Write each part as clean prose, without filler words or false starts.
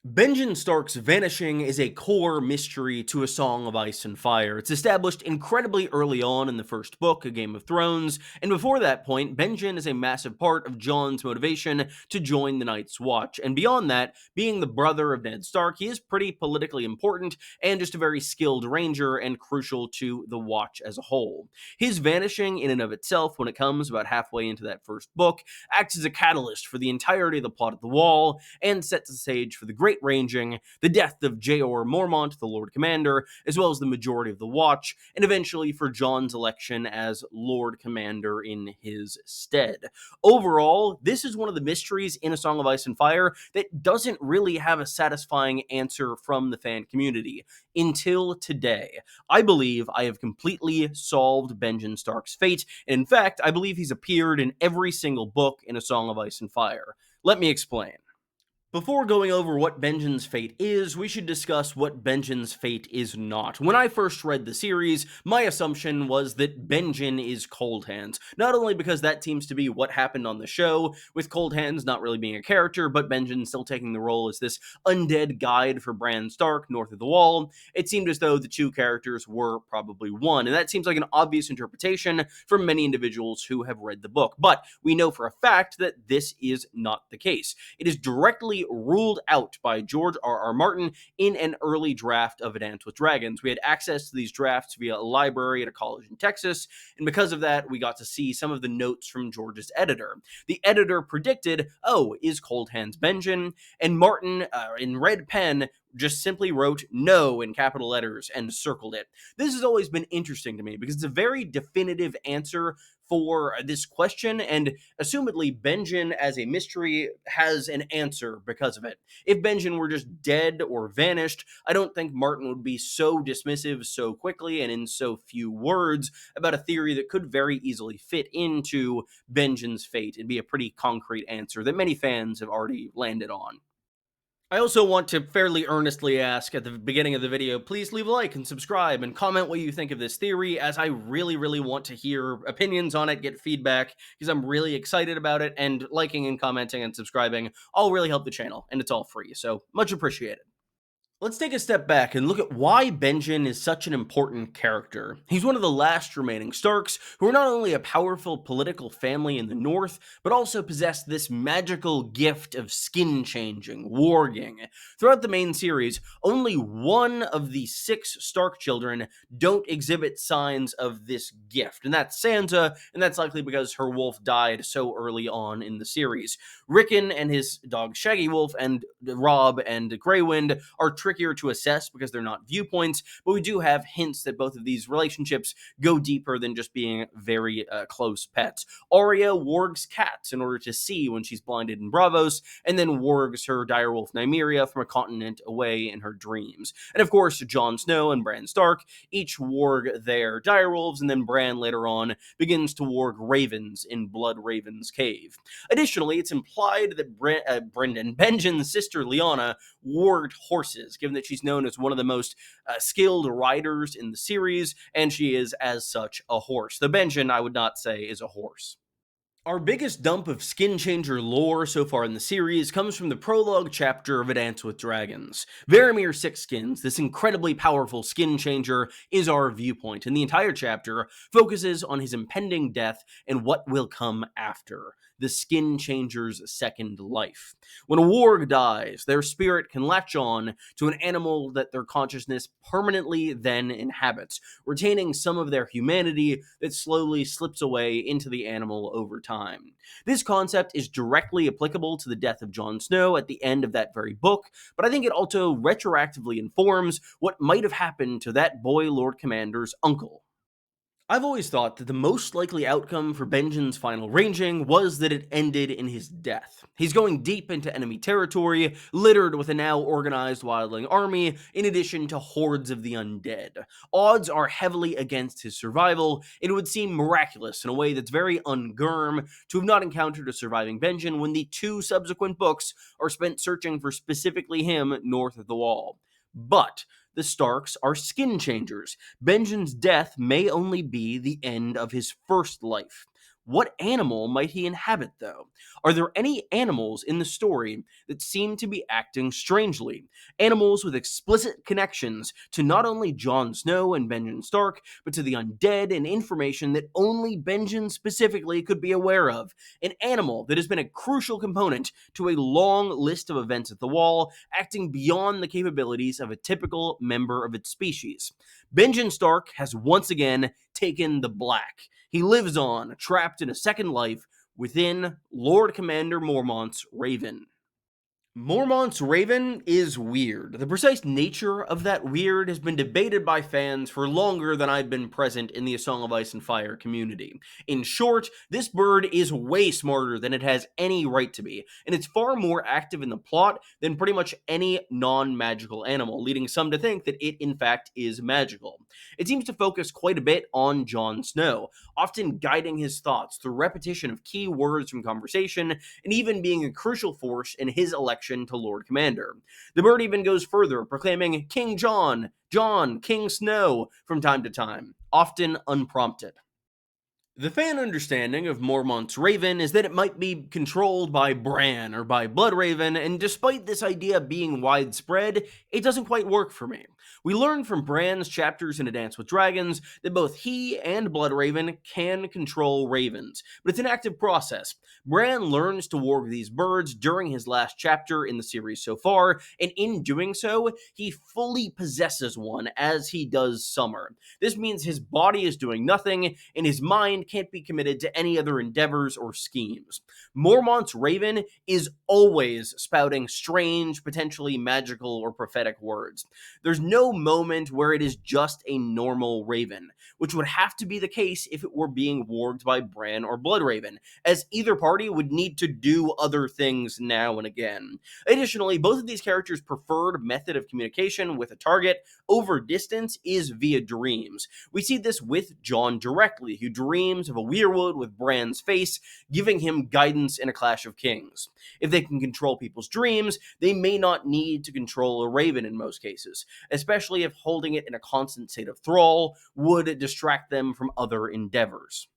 Benjen Stark's vanishing is a core mystery to A Song of Ice and Fire. It's established incredibly early on in the first book, A Game of Thrones, and before that point, Benjen is a massive part of Jon's motivation to join the Night's Watch. And beyond that, being the brother of Ned Stark, he is pretty politically important and just a very skilled ranger and crucial to the Watch as a whole. His vanishing in and of itself, when it comes about halfway into that first book, acts as a catalyst for the entirety of the plot of the Wall and sets the stage for the Great Ranging, the death of Jeor Mormont, the Lord Commander, as well as the majority of the Watch, and eventually for Jon's election as Lord Commander in his stead. Overall, this is one of the mysteries in A Song of Ice and Fire that doesn't really have a satisfying answer from the fan community. Until today, I believe I have completely solved Benjen Stark's fate, and in fact, I believe he's appeared in every single book in A Song of Ice and Fire. Let me explain. Before going over what Benjen's fate is, we should discuss what Benjen's fate is not. When I first read the series, my assumption was that Benjen is Cold Hands. Not only because that seems to be what happened on the show, with Cold Hands not really being a character, but Benjen still taking the role as this undead guide for Bran Stark north of the Wall. It seemed as though the two characters were probably one, and that seems like an obvious interpretation for many individuals who have read the book. But we know for a fact that this is not the case. It is directly ruled out by George R.R. Martin in an early draft of A Dance with Dragons. We had access to these drafts via a library at a college in Texas, and because of that, we got to see some of the notes from George's editor. The editor predicted, is Cold Hands Benjen? And Martin, in red pen, just simply wrote no in capital letters and circled it. This has always been interesting to me because it's a very definitive answer for this question, and assumedly Benjen as a mystery has an answer because of it. If Benjen were just dead or vanished, I don't think Martin would be so dismissive so quickly and in so few words about a theory that could very easily fit into Benjen's fate and be a pretty concrete answer that many fans have already landed on. I also want to fairly earnestly ask at the beginning of the video, please leave a like and subscribe and comment what you think of this theory, as I really want to hear opinions on it, get feedback, because I'm really excited about it, and liking and commenting and subscribing all really help the channel, and it's all free, so much appreciated. Let's take a step back and look at why Benjen is such an important character. He's one of the last remaining Starks who are not only a powerful political family in the north, but also possess this magical gift of skin changing, warging. Throughout the main series, only one of the 6 Stark children don't exhibit signs of this gift, and that's Sansa, and that's likely because her wolf died so early on in the series. Rickon and his dog Shaggy Wolf and Robb and Greywind are trickier to assess because they're not viewpoints, but we do have hints that both of these relationships go deeper than just being very close pets. Arya wargs cats in order to see when she's blinded in Braavos, and then wargs her direwolf Nymeria from a continent away in her dreams. And of course, Jon Snow and Bran Stark each warg their direwolves, and then Bran later on begins to warg ravens in Blood Raven's cave. Additionally, it's implied that Benjen's sister Lyanna warged horses, given that she's known as one of the most skilled riders in the series, and she is, as such, a horse. The Benjen, I would not say, is a horse. Our biggest dump of Skinchanger lore so far in the series comes from the prologue chapter of A Dance with Dragons. Varamir Sixskins, this incredibly powerful Skinchanger, is our viewpoint, and the entire chapter focuses on his impending death and what will come after. The Skinchanger's second life. When a warg dies, their spirit can latch on to an animal that their consciousness permanently then inhabits, retaining some of their humanity that slowly slips away into the animal over time. This concept is directly applicable to the death of Jon Snow at the end of that very book, but I think it also retroactively informs what might have happened to that boy Lord Commander's uncle. I've always thought that the most likely outcome for Benjen's final ranging was that it ended in his death. He's going deep into enemy territory, littered with a now organized wildling army, in addition to hordes of the undead. Odds are heavily against his survival, and it would seem miraculous in a way that's very ungurm to have not encountered a surviving Benjen when the 2 subsequent books are spent searching for specifically him north of the Wall. But the Starks are skin changers. Benjen's death may only be the end of his first life. What animal might he inhabit, though? Are there any animals in the story that seem to be acting strangely? Animals with explicit connections to not only Jon Snow and Benjen Stark, but to the undead and information that only Benjen specifically could be aware of. An animal that has been a crucial component to a long list of events at the Wall, acting beyond the capabilities of a typical member of its species. Benjen Stark has once again taken the black. He lives on, trapped in a second life within Lord Commander Mormont's Raven. Mormont's Raven is weird. The precise nature of that weird has been debated by fans for longer than I've been present in the A Song of Ice and Fire community. In short, this bird is way smarter than it has any right to be, and it's far more active in the plot than pretty much any non-magical animal, leading some to think that it in fact is magical. It seems to focus quite a bit on Jon Snow, often guiding his thoughts through repetition of key words from conversation, and even being a crucial force in his election to Lord Commander. The bird even goes further, proclaiming King Jon, Jon, King Snow from time to time, often unprompted. The fan understanding of Mormont's Raven is that it might be controlled by Bran or by Bloodraven, and despite this idea being widespread, it doesn't quite work for me. We learn from Bran's chapters in A Dance with Dragons that both he and Bloodraven can control ravens, but it's an active process. Bran learns to warg these birds during his last chapter in the series so far, and in doing so, he fully possesses one as he does Summer. This means his body is doing nothing, and his mind can't be committed to any other endeavors or schemes. Mormont's Raven is always spouting strange, potentially magical or prophetic words. There's no moment where it is just a normal raven, which would have to be the case if it were being warged by Bran or Bloodraven, as either party would need to do other things now and again. Additionally, both of these characters' preferred method of communication with a target over distance is via dreams. We see this with Jon directly, who dreams of a weirwood with Bran's face, giving him guidance in A Clash of Kings. If they can control people's dreams, they may not need to control a raven in most cases, especially if holding it in a constant state of thrall would distract them from other endeavors.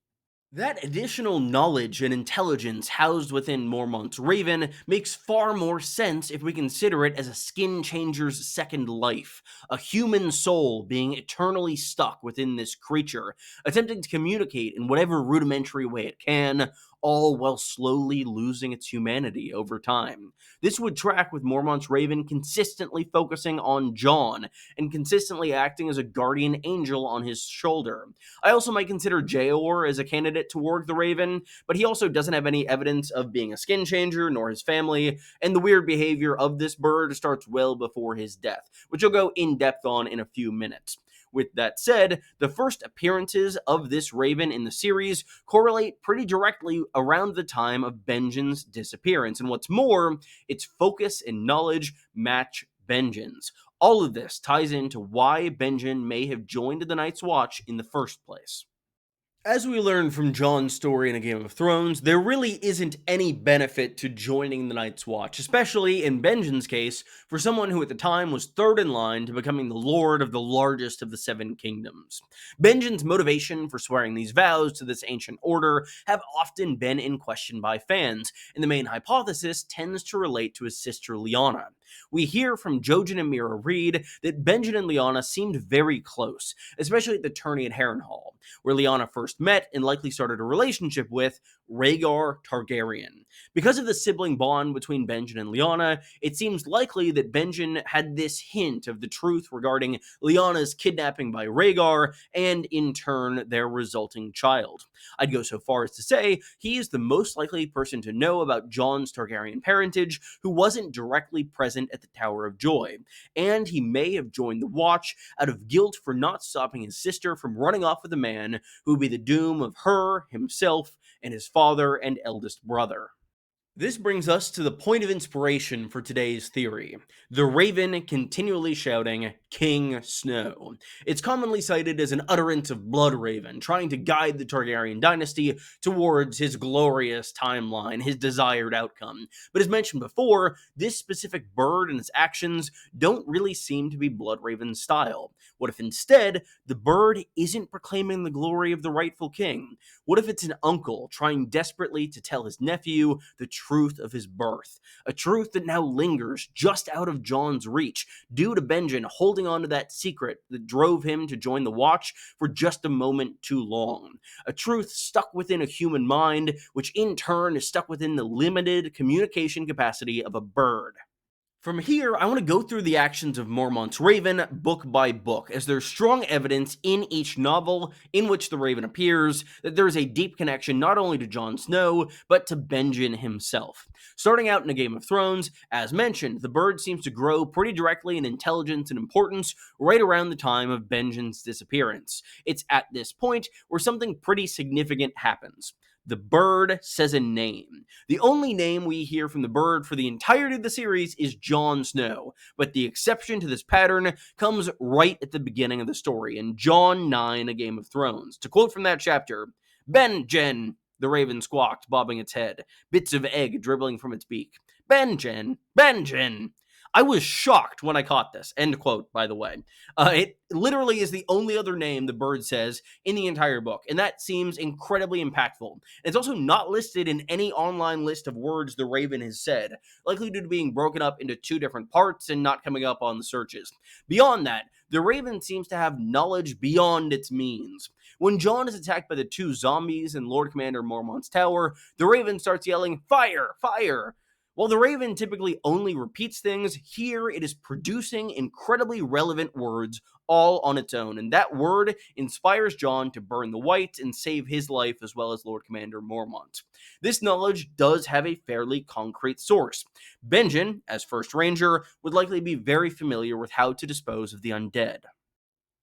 That additional knowledge and intelligence housed within Mormont's Raven makes far more sense if we consider it as a Skinchanger's second life, a human soul being eternally stuck within this creature, attempting to communicate in whatever rudimentary way it can, all while slowly losing its humanity over time. This would track with Mormont's Raven consistently focusing on Jon, and consistently acting as a guardian angel on his shoulder. I also might consider Jaeor as a candidate to warg the Raven, but he also doesn't have any evidence of being a skin changer, nor his family, and the weird behavior of this bird starts well before his death, which I'll go in depth on in a few minutes. With that said, the first appearances of this raven in the series correlate pretty directly around the time of Benjen's disappearance, and what's more, its focus and knowledge match Benjen's. All of this ties into why Benjen may have joined the Night's Watch in the first place. As we learned from Jon's story in A Game of Thrones, there really isn't any benefit to joining the Night's Watch, especially in Benjen's case, for someone who at the time was third in line to becoming the lord of the largest of the Seven Kingdoms. Benjen's motivation for swearing these vows to this ancient order have often been in question by fans, and the main hypothesis tends to relate to his sister Lyanna. We hear from Jojen and Mira Reed that Benjen and Lyanna seemed very close, especially at the tourney at Harrenhal, where Lyanna first met and likely started a relationship with Rhaegar Targaryen. Because of the sibling bond between Benjen and Lyanna, it seems likely that Benjen had this hint of the truth regarding Lyanna's kidnapping by Rhaegar, and in turn, their resulting child. I'd go so far as to say he is the most likely person to know about Jon's Targaryen parentage who wasn't directly present at the Tower of Joy, and he may have joined the Watch out of guilt for not stopping his sister from running off with a man who would be the doom of her, himself, and his father and eldest brother. This brings us to the point of inspiration for today's theory. The Raven continually shouting, King Snow. It's commonly cited as an utterance of Bloodraven, trying to guide the Targaryen dynasty towards his glorious timeline, his desired outcome. But as mentioned before, this specific bird and its actions don't really seem to be Bloodraven's style. What if instead, the bird isn't proclaiming the glory of the rightful king? What if it's an uncle trying desperately to tell his nephew the truth of his birth? A truth that now lingers just out of Jon's reach, due to Benjen holding on to that secret that drove him to join the Watch for just a moment too long. A truth stuck within a human mind, which in turn is stuck within the limited communication capacity of a bird. From here, I want to go through the actions of Mormont's Raven book by book, as there's strong evidence in each novel in which the Raven appears that there is a deep connection not only to Jon Snow, but to Benjen himself. Starting out in A Game of Thrones, as mentioned, the bird seems to grow pretty directly in intelligence and importance right around the time of Benjen's disappearance. It's at this point where something pretty significant happens. The bird says a name. The only name we hear from the bird for the entirety of the series is Jon Snow, but the exception to this pattern comes right at the beginning of the story in Jon 9, A Game of Thrones. To quote from that chapter, Benjen, the raven squawked, bobbing its head, bits of egg dribbling from its beak. Benjen, Benjen. I was shocked when I caught this. End quote, by the way. It literally is the only other name the bird says in the entire book, and that seems incredibly impactful. It's also not listed in any online list of words the Raven has said, likely due to being broken up into two different parts and not coming up on the searches. Beyond that, the Raven seems to have knowledge beyond its means. When Jon is attacked by the two zombies in Lord Commander Mormont's tower, the Raven starts yelling, "Fire! Fire!" While the Raven typically only repeats things, here it is producing incredibly relevant words all on its own, and that word inspires Jon to burn the White and save his life as well as Lord Commander Mormont. This knowledge does have a fairly concrete source. Benjen, as First Ranger, would likely be very familiar with how to dispose of the undead.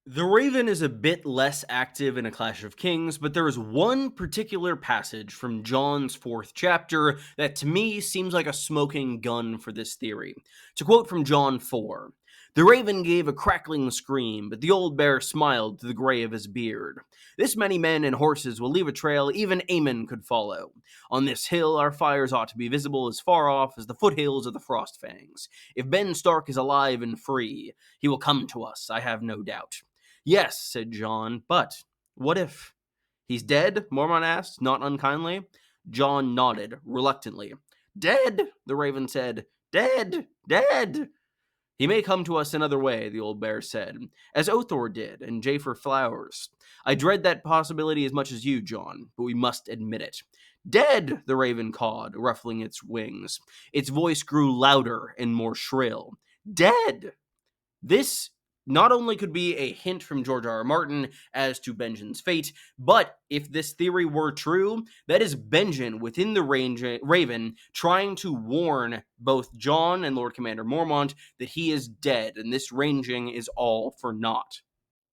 The Raven is a bit less active in A Clash of Kings, but there is one particular passage from Jon's fourth chapter that to me seems like a smoking gun for this theory. To quote from Jon 4, "The Raven gave a crackling scream, but the old bear smiled to the gray of his beard. This many men and horses will leave a trail even Aemon could follow. On this hill our fires ought to be visible as far off as the foothills of the Frostfangs. If Ben Stark is alive and free, he will come to us, I have no doubt." "Yes," said Jon, "but what if—" "He's dead?" Mormont asked, not unkindly. Jon nodded, reluctantly. "Dead," the Raven said. "Dead, dead." "He may come to us another way," the old bear said, "as Othor did, and Jafer Flowers. I dread that possibility as much as you, Jon, but we must admit it." "Dead," the Raven cawed, ruffling its wings. Its voice grew louder and more shrill. "Dead!" This not only could be a hint from George R. R. Martin as to Benjen's fate, but if this theory were true, that is Benjen within the Raven trying to warn both Jon and Lord Commander Mormont that he is dead, and this ranging is all for naught.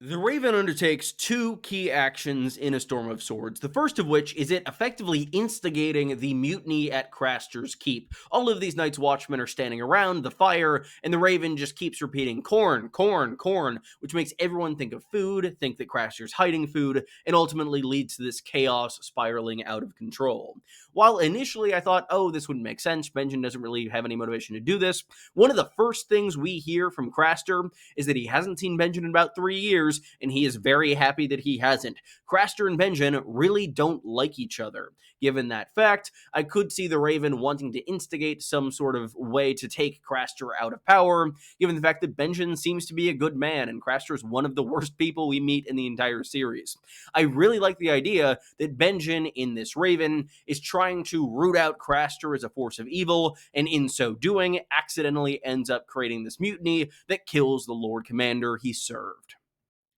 The Raven undertakes two key actions in A Storm of Swords, the first of which is it effectively instigating the mutiny at Craster's Keep. All of these Night's Watchmen are standing around the fire, and the Raven just keeps repeating, "Corn, corn, corn," which makes everyone think of food, think that Craster's hiding food, and ultimately leads to this chaos spiraling out of control. While initially I thought, oh, this wouldn't make sense, Benjen doesn't really have any motivation to do this, one of the first things we hear from Craster is that he hasn't seen Benjen in about 3 years, and he is very happy that he hasn't. Craster and Benjen really don't like each other. Given that fact, I could see the Raven wanting to instigate some sort of way to take Craster out of power, given the fact that Benjen seems to be a good man, and Craster is one of the worst people we meet in the entire series. I really like the idea that Benjen in this Raven is trying to root out Craster as a force of evil, and in so doing, accidentally ends up creating this mutiny that kills the Lord Commander he served.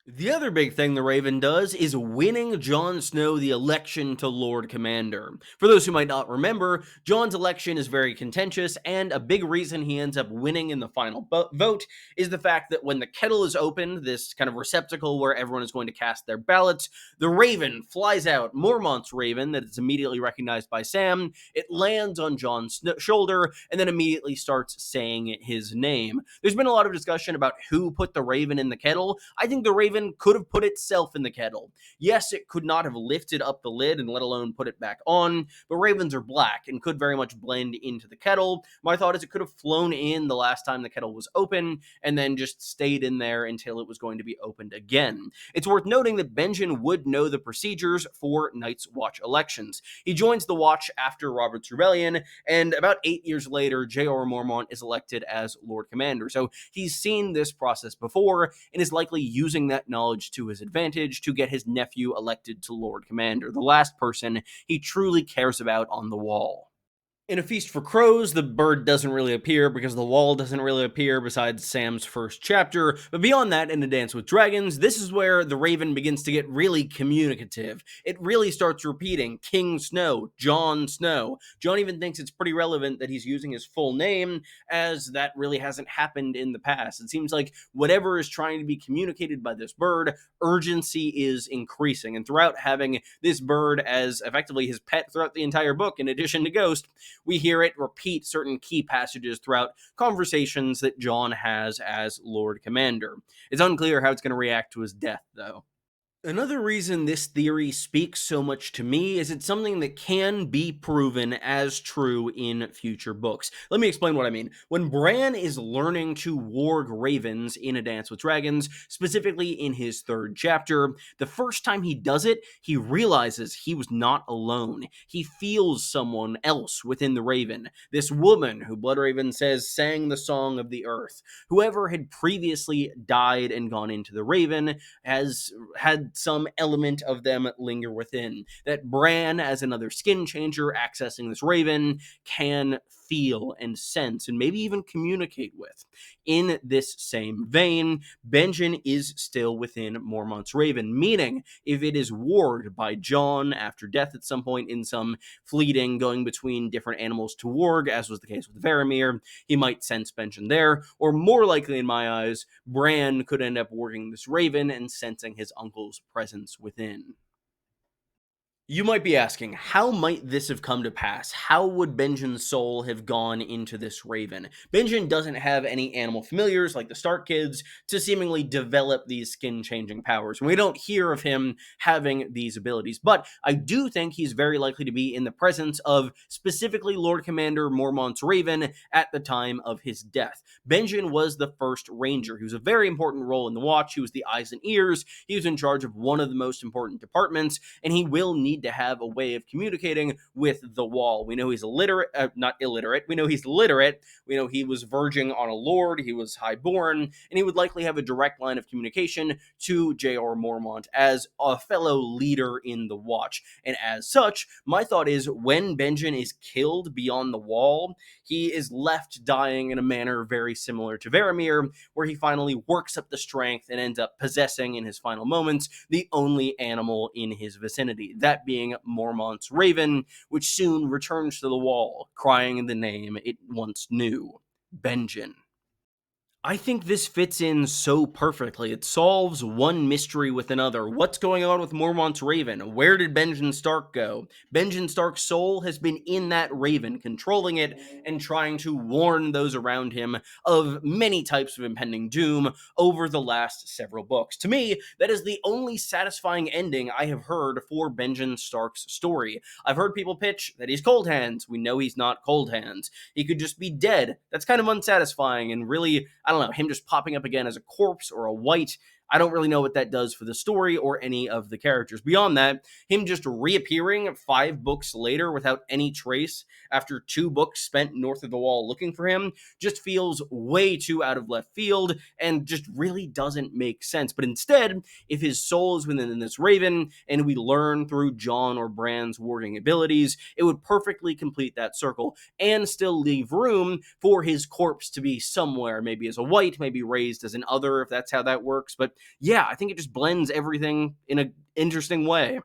The other big thing the Raven does is winning Jon Snow the election to Lord Commander. For those who might not remember, Jon's election is very contentious, and a big reason he ends up winning in the final vote is the fact that when the kettle is opened, this kind of receptacle where everyone is going to cast their ballots, the Raven flies out, Mormont's Raven, that is immediately recognized by Sam. It lands on Jon's shoulder and then immediately starts saying his name. There's been a lot of discussion about who put the Raven in the kettle. I think the Raven could have put itself in the kettle. Yes, it could not have lifted up the lid and let alone put it back on, but ravens are black and could very much blend into the kettle. My thought is it could have flown in the last time the kettle was open and then just stayed in there until it was going to be opened again. It's worth noting that Benjen would know the procedures for Night's Watch elections. He joins the Watch after Robert's Rebellion, and about 8 years later, J.R. Mormont is elected as Lord Commander. So he's seen this process before and is likely using that knowledge to his advantage to get his nephew elected to Lord Commander, the last person he truly cares about on the wall. In A Feast for Crows, the bird doesn't really appear because the wall doesn't really appear besides Sam's first chapter, but beyond that, in A Dance with Dragons, this is where the Raven begins to get really communicative. It really starts repeating King Snow, Jon Snow. Jon even thinks it's pretty relevant that he's using his full name, as that really hasn't happened in the past. It seems like whatever is trying to be communicated by this bird, urgency is increasing, and throughout having this bird as effectively his pet throughout the entire book, in addition to Ghost, we hear it repeat certain key passages throughout conversations that Jon has as Lord Commander. It's unclear how it's going to react to his death, though. Another reason this theory speaks so much to me is it's something that can be proven as true in future books. Let me explain what I mean. When Bran is learning to warg ravens in A Dance with Dragons, specifically in his third chapter, the first time he does it, he realizes he was not alone. He feels someone else within the raven. This woman who Bloodraven says sang the song of the earth. Whoever had previously died and gone into the raven has had some element of them linger within. That Bran, as another Skinchanger accessing this raven, can feel and sense and maybe even communicate with. In this same vein, Benjen is still within Mormont's raven, meaning if it is warged by Jon after death at some point in some fleeting going between different animals to warg, as was the case with Varamir, he might sense Benjen there, or more likely in my eyes, Bran could end up warging this raven and sensing his uncle's presence within. You might be asking, how might this have come to pass? How would Benjen's soul have gone into this raven? Benjen doesn't have any animal familiars like the Stark kids to seemingly develop these skin-changing powers. And we don't hear of him having these abilities, but I do think he's very likely to be in the presence of specifically Lord Commander Mormont's raven at the time of his death. Benjen was the first ranger. He was a very important role in the Watch. He was the eyes and ears. He was in charge of one of the most important departments, and he will need to have a way of communicating with the wall. We know he's not illiterate. We know he's literate. We know he was verging on a lord. He was highborn, and he would likely have a direct line of communication to J.R. Mormont as a fellow leader in the Watch. And as such, my thought is when Benjen is killed beyond the wall, he is left dying in a manner very similar to Varamir, where he finally works up the strength and ends up possessing in his final moments the only animal in his vicinity, that being Mormont's raven, which soon returns to the wall, crying the name it once knew, Benjen. I think this fits in so perfectly. It solves one mystery with another. What's going on with Mormont's raven? Where did Benjen Stark go? Benjen Stark's soul has been in that raven, controlling it and trying to warn those around him of many types of impending doom over the last several books. To me, that is the only satisfying ending I have heard for Benjen Stark's story. I've heard people pitch that he's Cold Hands. We know he's not Cold Hands. He could just be dead. That's kind of unsatisfying and really, I don't know, him just popping up again as a corpse or a white. I don't really know what that does for the story or any of the characters. Beyond that, him just reappearing 5 books later without any trace after 2 books spent north of the wall looking for him just feels way too out of left field and just really doesn't make sense. But instead, if his soul is within this raven and we learn through Jon or Bran's warding abilities, it would perfectly complete that circle and still leave room for his corpse to be somewhere, maybe as a white, maybe raised as an other, if that's how that works. But yeah, I think it just blends everything in an interesting way.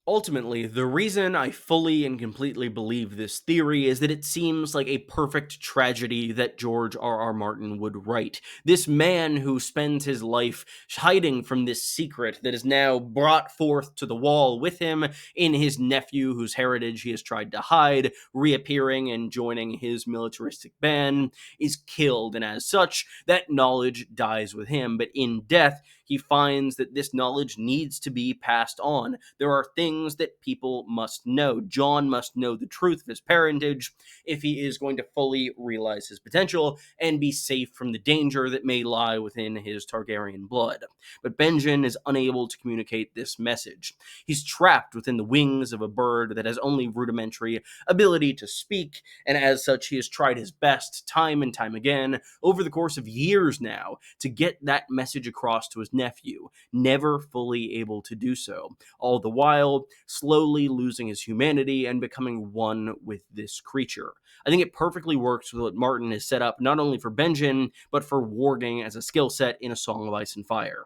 Ultimately, the reason I fully and completely believe this theory is that it seems like a perfect tragedy that George R. R. Martin would write. This man who spends his life hiding from this secret that is now brought forth to the wall with him in his nephew, whose heritage he has tried to hide, reappearing and joining his militaristic band, is killed, and as such, that knowledge dies with him. But in death, he finds that this knowledge needs to be passed on. There are things that people must know. Jon must know the truth of his parentage if he is going to fully realize his potential and be safe from the danger that may lie within his Targaryen blood. But Benjen is unable to communicate this message. He's trapped within the wings of a bird that has only rudimentary ability to speak, and as such, he has tried his best time and time again over the course of years now to get that message across to his nephew, never fully able to do so, all the while slowly losing his humanity and becoming one with this creature. I think it perfectly works with what Martin has set up not only for Benjen, but for warging as a skill set in A Song of Ice and Fire.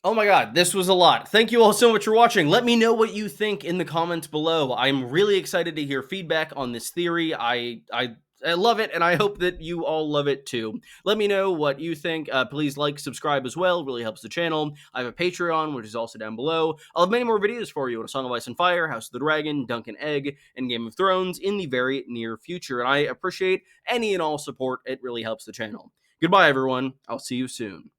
Oh my god, this was a lot. Thank you all so much for watching. Let me know what you think in the comments below. I'm really excited to hear feedback on this theory. I love it, and I hope that you all love it too. Let me know what you think. Please like, subscribe as well. It really helps the channel. I have a Patreon, which is also down below. I'll have many more videos for you on A Song of Ice and Fire, House of the Dragon, Dunk and Egg, and Game of Thrones in the very near future. And I appreciate any and all support. It really helps the channel. Goodbye, everyone. I'll see you soon.